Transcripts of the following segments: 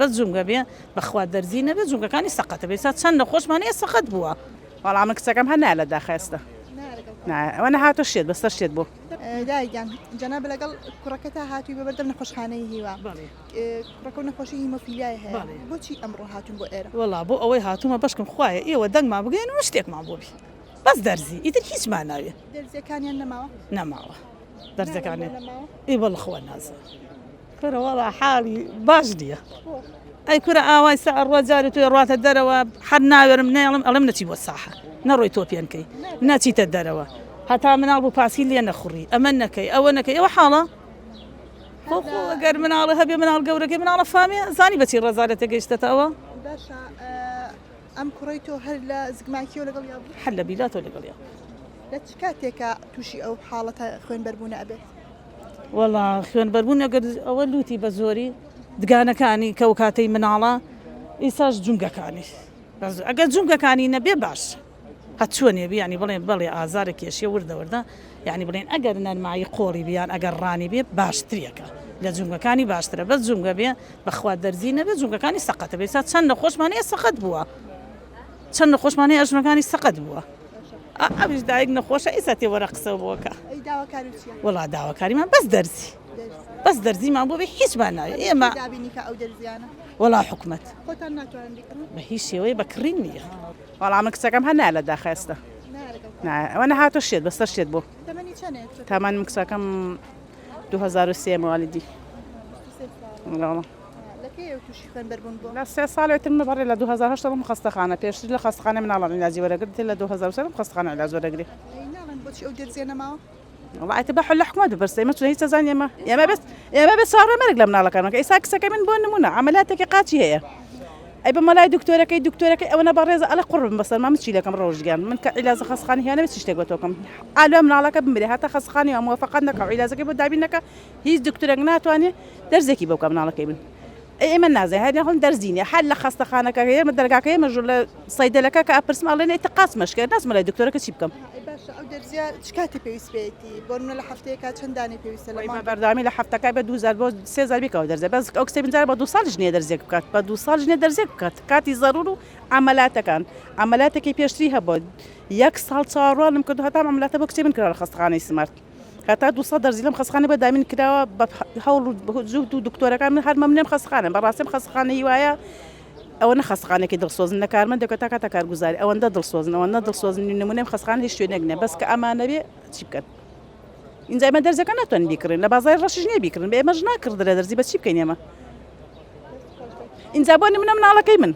بەس جونگە بێ بەخوا دەرزی نەبێت جونگەکانی سەقەتە بێت چەند نەخۆشمانەیە سەقەت بووە وەڵام من کچەکەم هەر نایە لە داخەستە ئەوە نەهاتۆ شێت بەسەر شێت بۆ دایگیان جەناب لەگەڵ کوڕەکە تا هاتووی بەبەردەم نەخۆشخانەی هیوا کوڕەکە و نەخۆشی هیمۆفیلیای هەیە بۆچی ئەمڕۆ هاتوون بۆ ئێرە وەڵا بۆ ئەوەی هاتوومە بەشکم خوایە ئێوە دەنگمان بگەین و شتێکمان بۆ بی بەس دەرزی ئیتر هیچمان ناوێ دەرزیەکانیان نەماوە دەرزەکانی ئی بەڵ خۆ نازە کورە وەڵا حاڵی باش نییە ئەی کورە ئاوای سەعر ڕۆجارێ توێ ڕاتە دەرەوە حەد ناوێرم نێڵم ئەڵم نەچی بۆ ساحە نەڕۆی تۆ پێنکەی ناچیتە دەرەوە هەتا مناڵ بوو پاسی لێ نەخوڕی ئەمە نەکەی ئەوە نەکەی ئەوە حاڵە ئەگەر مناڵە هەبێ مناڵ گەورەکەی مناڵە فامیە زانی بەچی ڕێزارەتە گەیشتێتەوە ئەم کوڕی تۆ هەر لە زگماکیەوە لەگەڵ هەر لە بیلاتۆ لەگەڵ لە چ کاتێکە تووشی ئەو حاڵەتە خوێنبەربوون ئەبێت وەڵا خوێنبەربوون ئەگەر ئەوە لوتی بە زۆری دگانەکانی کە و کاتەی مناڵە ئیساش جونگەکانی ئەگەر جونگەکانی نەبێ باش هەت چۆنێ بیانی بڵێن بەڵێ ئازارە کێشیە وردەوردە یعنی بڵێن ئەگەر نەرمایی قۆڵی بیان ئەگەر ڕانی بێ باشترەکە لە جونگەکانی باشترە بەس جونگە بێ بەخوا دەرزی نەبێت جونگەکانی سەقەتە بێت چەند نەخۆشمانەیە سەقەت بووە چەند نەخۆشمانەیە ئەژنەکانی سەقەت بووە ئەویش دایک نەخۆشە ئیسا تێ وەرە قسە بووەکە وەڵا داواکاریمان بەس دەرزیمان بۆ بێ هیچمان ناوێت ئێمە وەڵا حکومەت بە هیچ شێوەیە بەکڕین نییە وەڵام من کچەکەم هەر نایە لە داخەستە ئەوە نەهاتۆ شێت بەسەر شێت بۆ تامان من کچەکەم 2003 موالیدی لە 3 ساڵێتم بەڕێ لە 2008 خەستەخانە پێشتر لە خەستەخانە مناڵان عیلاجی وەرەگرت لە 2003 خەستەخانە عیلاج وەرەگری وڵاتە بە حل حکومەت بەرسە ئێمە چۆن هیچ سەزان ئێمە بێ ساڕە مەرگ لە مناڵەکانەکە ئێستا کچەکەی من بۆ نمونە عەمەلاتێکی قاچی هەیە ئەی بە مەلای دکتۆرەکەی ئەوەنە بەڕێزە ئەلە قڕبم بەسەر مام چی لەکەم ڕۆژگیان من کە عیلاجە خەستەخانەی هیانە بێت شتێک بۆتۆکەم ئالۆ مناڵەکە بمرێ هاتە خەستەخانەی موافقەت نەکەم عیلاجەکەی بۆ دابینەکە هیچ دکتۆرێک ناتوانێت دەرزێکی بەو کە مناڵەکەی بن ئێمە نازای هەر هەڵ دەرزینە حل لە خەستەخانەکە ئێمە دەرگاکە ئێمە ژوور لە سەیدەلەکە کە ئەپرسم ئەڵێن ئێتە قاچ مەشکە ناسمە لای دکتۆرەکە چی بکەم چ کاتی پێویست بێتی بۆ منە لە هەفتەیەکە چەندانی پێویستە لە بەردامی لە هەفتەکە بە 2000 بۆ 3000 بیکەوە دەرزێ بەس ئەو کسێ بنجار بە 2 ساڵ ژنێ دەرزێک بکات بە 2 ساڵ ژنێ دەرزێک بکات کاتی زەرور و عەمەلاتەکان عەمەلاتێکی پێشتری هەبوو 1 ساڵ چاوەڕوانم کرد هەتا عەمەلاتە بۆ کچێ من کراوە لە خەستەخانەی سمارت هەتا 200 دەرزی لەم خەستەخانە بە دامین کراوە بە هەوڵ و جوهد و دکتۆرەکان من هەر مەمنوعم خەستەخانە بەڕاستیم خەستەخانە هیوایە ئەوە نە خەستەخانێکی دڵسۆزن نە کارمەندێک تا کاتە کارگوزاری ئەوەندە دڵسۆزن ئەوەندە دڵسۆزن نمونەی خەستەخانە هیچ شوێنێک نییە بەس کە ئەمانە بێ چی بکەن اینجا ئێمە دەرزەکە ناتوانین بیکڕین لە بازاڕی ڕەشیش نییە بیکڕین بە ئێمەش ناکردرێ دەرزی بە چی بکەین ئێمە اینجا بۆ نمونە مناڵەکەی من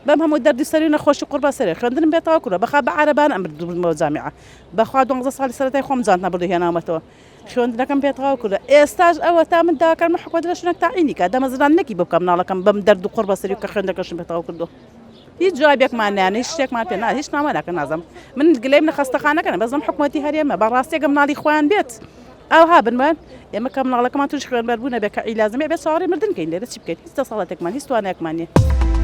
بەم هەموو دەردی سەری نەخۆشی قوربە سەرێ خوێندنم بێتەوە کوڕە بەخوا بە عەرەبان ئەمر بردمەوە جامیعە بەخوا 12 ساڵی سەرەتای خۆم جانتە بردهێنامەتەوە خوێندنەکەم پێتەواو کردە ئێستاش ئەوە تا من داواکەم حکومەت لە شوێنێک تاعینی کە دەمەزران نەکی بۆ بکەم مناڵەکەم بەم دەرد و قوربە سەری کە خوێندەکەشم پێتەواو کردو هیچ جوابێکمان نیانە هیچ شتێکمان پێ هیچ ناماناکە نازم من گلەیم لە خەستەخانەکەن بەزم حکومەتی هەرێمە بەڕاستێکم مناڵی خۆیان بێت ئەوها بنمان ئێمە کە مناڵەکەمان توش خوێنبەربوونە بێ کە عیلازمێ بێ ساڕی مردنکەین لێرە چی بکەین هیچ دەسەڵاتێکمان هیچ توانایەکمان نییە